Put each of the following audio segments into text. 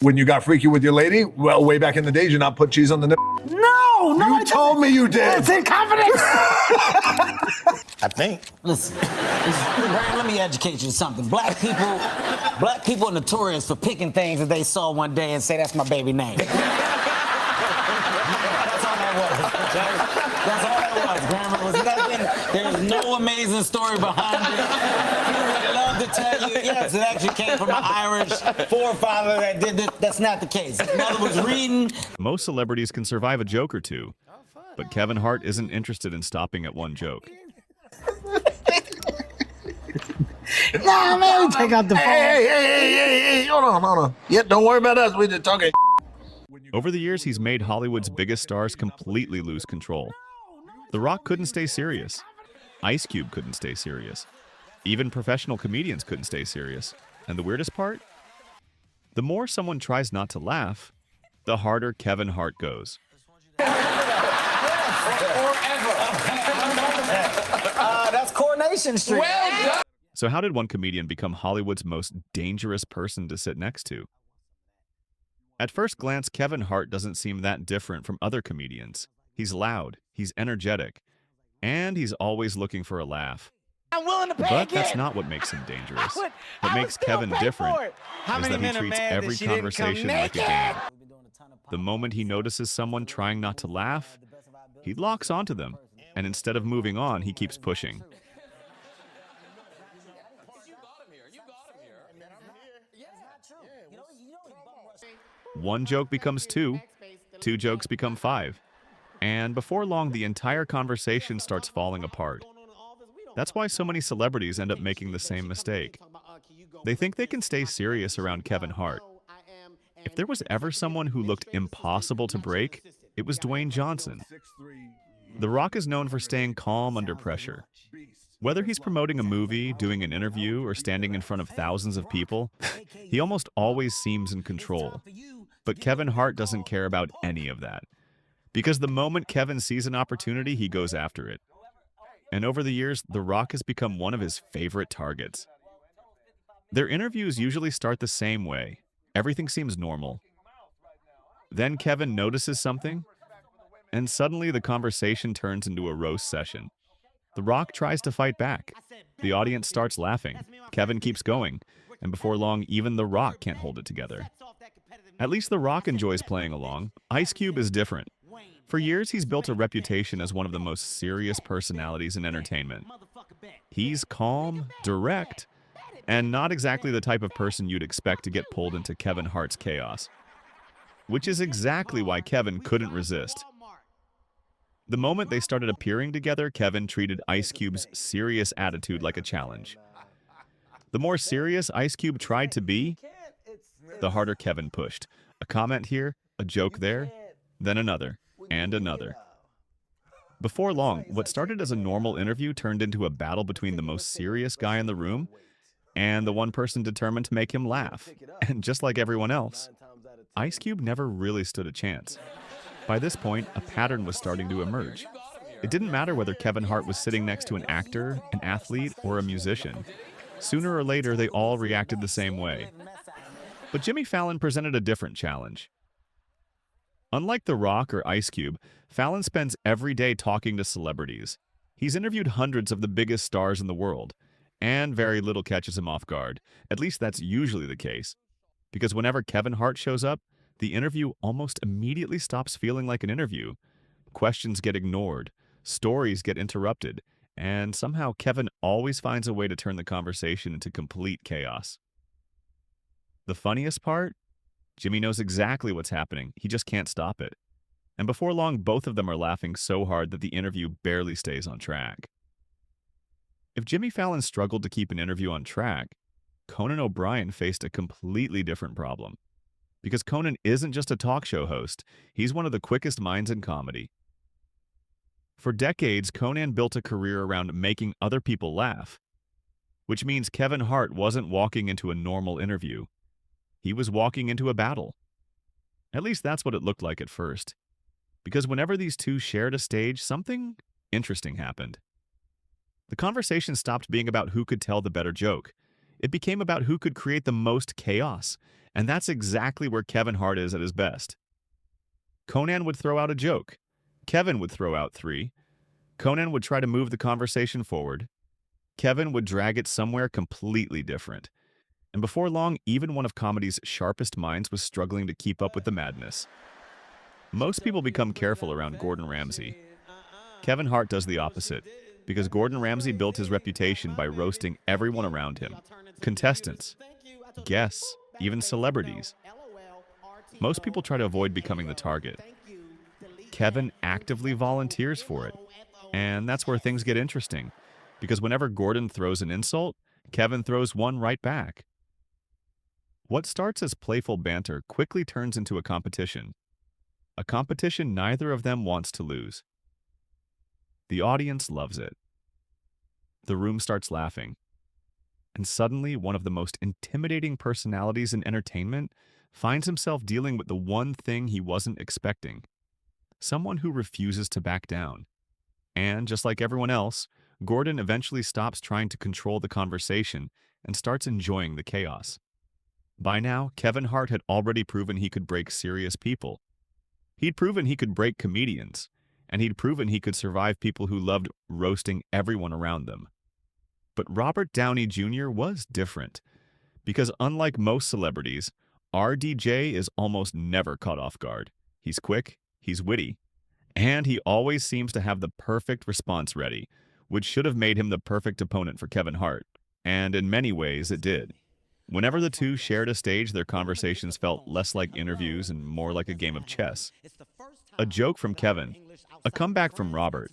When you got freaky with your lady, well, way back in the days, you not put cheese on the nip. No, You told me you did. It's in confidence. I think. Listen, Brian, let me educate you on something. Black people are notorious for picking things that they saw one day and say, that's my baby name. That's all that was. That's all that was, Grandma. It was nothing. There's no amazing story behind it. He would love to tell you, yes, it actually came from an Irish forefather that did this. That's not the case. His mother was reading. Most celebrities can survive a joke or two, but Kevin Hart isn't interested in stopping at one joke. Nah, man, take out the phone. Hey, hold on. Yeah, don't worry about us. We're just talking. Over the years, he's made Hollywood's biggest stars completely lose control. The Rock couldn't stay serious. Ice Cube couldn't stay serious. Even professional comedians couldn't stay serious. And the weirdest part? The more someone tries not to laugh, the harder Kevin Hart goes. That's Coronation Street. So how did one comedian become Hollywood's most dangerous person to sit next to? At first glance, Kevin Hart doesn't seem that different from other comedians. He's loud, he's energetic, and he's always looking for a laugh. I'm willing to pay But again. that's not what makes him dangerous. What makes Kevin different is that he treats every conversation like a game. The moment he notices someone trying not to laugh, he locks onto them, and instead of moving on, he keeps pushing. One joke becomes two jokes become five, and before long, the entire conversation starts falling apart. That's why so many celebrities end up making the same mistake. They think they can stay serious around Kevin Hart. If there was ever someone who looked impossible to break, it was Dwayne Johnson. The Rock is known for staying calm under pressure. Whether he's promoting a movie, doing an interview, or standing in front of thousands of people, he almost always seems in control. But Kevin Hart doesn't care about any of that. Because the moment Kevin sees an opportunity, he goes after it. And over the years, The Rock has become one of his favorite targets. Their interviews usually start the same way. Everything seems normal. Then Kevin notices something, and suddenly the conversation turns into a roast session. The Rock tries to fight back. The audience starts laughing. Kevin keeps going, and before long, even The Rock can't hold it together. At least The Rock enjoys playing along. Ice Cube is different. For years, he's built a reputation as one of the most serious personalities in entertainment. He's calm, direct, and not exactly the type of person you'd expect to get pulled into Kevin Hart's chaos. Which is exactly why Kevin couldn't resist. The moment they started appearing together, Kevin treated Ice Cube's serious attitude like a challenge. The more serious Ice Cube tried to be, the harder Kevin pushed. A comment here, a joke there, then another, and another. Before long, what started as a normal interview turned into a battle between the most serious guy in the room and the one person determined to make him laugh. And just like everyone else, Ice Cube never really stood a chance. By this point, a pattern was starting to emerge. It didn't matter whether Kevin Hart was sitting next to an actor, an athlete, or a musician. Sooner or later, they all reacted the same way. But Jimmy Fallon presented a different challenge. Unlike The Rock or Ice Cube, Fallon spends every day talking to celebrities. He's interviewed hundreds of the biggest stars in the world, and very little catches him off guard. At least that's usually the case. Because whenever Kevin Hart shows up, the interview almost immediately stops feeling like an interview. Questions get ignored, stories get interrupted, and somehow Kevin always finds a way to turn the conversation into complete chaos. The funniest part? Jimmy knows exactly what's happening. He just can't stop it. And before long, both of them are laughing so hard that the interview barely stays on track. If Jimmy Fallon struggled to keep an interview on track, Conan O'Brien faced a completely different problem. Because Conan isn't just a talk show host, he's one of the quickest minds in comedy. For decades, Conan built a career around making other people laugh, which means Kevin Hart wasn't walking into a normal interview. He was walking into a battle. At least that's what it looked like at first. Because whenever these two shared a stage, something interesting happened. The conversation stopped being about who could tell the better joke. It became about who could create the most chaos, and that's exactly where Kevin Hart is at his best. Conan would throw out a joke. Kevin would throw out three. Conan would try to move the conversation forward. Kevin would drag it somewhere completely different. And before long, even one of comedy's sharpest minds was struggling to keep up with the madness. Most people become careful around Gordon Ramsay. Kevin Hart does the opposite, because Gordon Ramsay built his reputation by roasting everyone around him. Contestants, guests, even celebrities. Most people try to avoid becoming the target. Kevin actively volunteers for it. And that's where things get interesting, because whenever Gordon throws an insult, Kevin throws one right back. What starts as playful banter quickly turns into a competition neither of them wants to lose. The audience loves it. The room starts laughing. And suddenly, one of the most intimidating personalities in entertainment finds himself dealing with the one thing he wasn't expecting. Someone who refuses to back down. And just like everyone else, Gordon eventually stops trying to control the conversation and starts enjoying the chaos. By now, Kevin Hart had already proven he could break serious people. He'd proven he could break comedians, and he'd proven he could survive people who loved roasting everyone around them. But Robert Downey Jr. was different, because unlike most celebrities, RDJ is almost never caught off guard. He's quick, he's witty, and he always seems to have the perfect response ready, which should have made him the perfect opponent for Kevin Hart, and in many ways it did. Whenever the two shared a stage, their conversations felt less like interviews and more like a game of chess. A joke from Kevin, a comeback from Robert,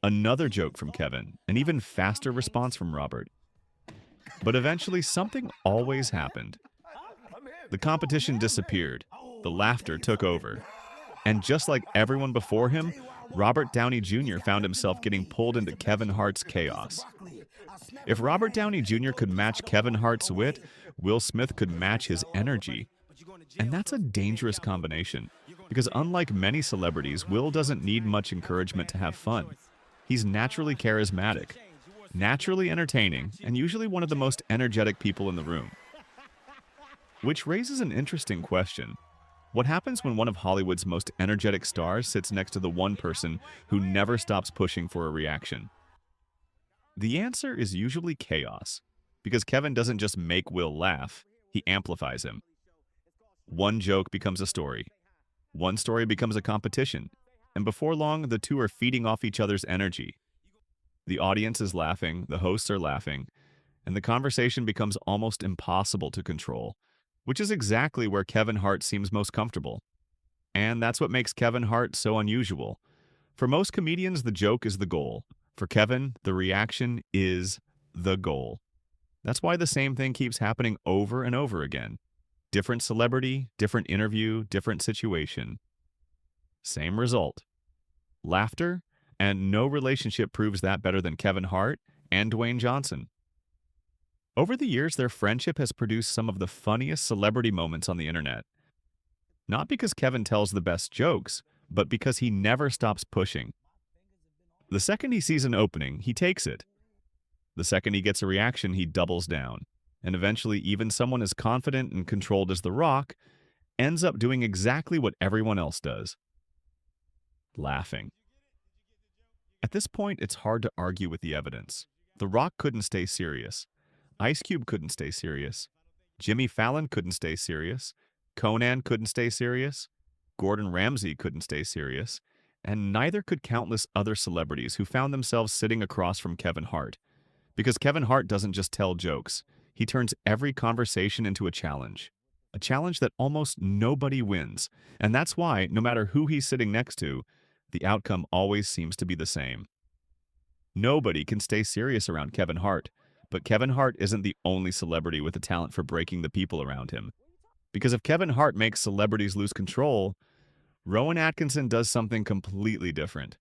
another joke from Kevin, an even faster response from Robert. But eventually, something always happened. The competition disappeared, the laughter took over, and just like everyone before him, Robert Downey Jr. found himself getting pulled into Kevin Hart's chaos. If Robert Downey Jr. could match Kevin Hart's wit, Will Smith could match his energy. And that's a dangerous combination, because unlike many celebrities, Will doesn't need much encouragement to have fun. He's naturally charismatic, naturally entertaining, and usually one of the most energetic people in the room. Which raises an interesting question. What happens when one of Hollywood's most energetic stars sits next to the one person who never stops pushing for a reaction? The answer is usually chaos, because Kevin doesn't just make Will laugh, he amplifies him. One joke becomes a story. One story becomes a competition, and before long, the two are feeding off each other's energy. The audience is laughing, the hosts are laughing, and the conversation becomes almost impossible to control, which is exactly where Kevin Hart seems most comfortable. And that's what makes Kevin Hart so unusual. For most comedians, the joke is the goal. For Kevin, the reaction is the goal. That's why the same thing keeps happening over and over again. Different celebrity, different interview, different situation. Same result. Laughter, and no relationship proves that better than Kevin Hart and Dwayne Johnson. Over the years, their friendship has produced some of the funniest celebrity moments on the internet. Not because Kevin tells the best jokes, but because he never stops pushing. The second he sees an opening, he takes it. The second he gets a reaction, he doubles down. And eventually, even someone as confident and controlled as The Rock ends up doing exactly what everyone else does. Laughing. At this point, it's hard to argue with the evidence. The Rock couldn't stay serious. Ice Cube couldn't stay serious. Jimmy Fallon couldn't stay serious. Conan couldn't stay serious. Gordon Ramsay couldn't stay serious. And neither could countless other celebrities who found themselves sitting across from Kevin Hart. Because Kevin Hart doesn't just tell jokes. He turns every conversation into a challenge that almost nobody wins. And that's why, no matter who he's sitting next to, the outcome always seems to be the same. Nobody can stay serious around Kevin Hart, but Kevin Hart isn't the only celebrity with the talent for breaking the people around him. Because if Kevin Hart makes celebrities lose control, Rowan Atkinson does something completely different.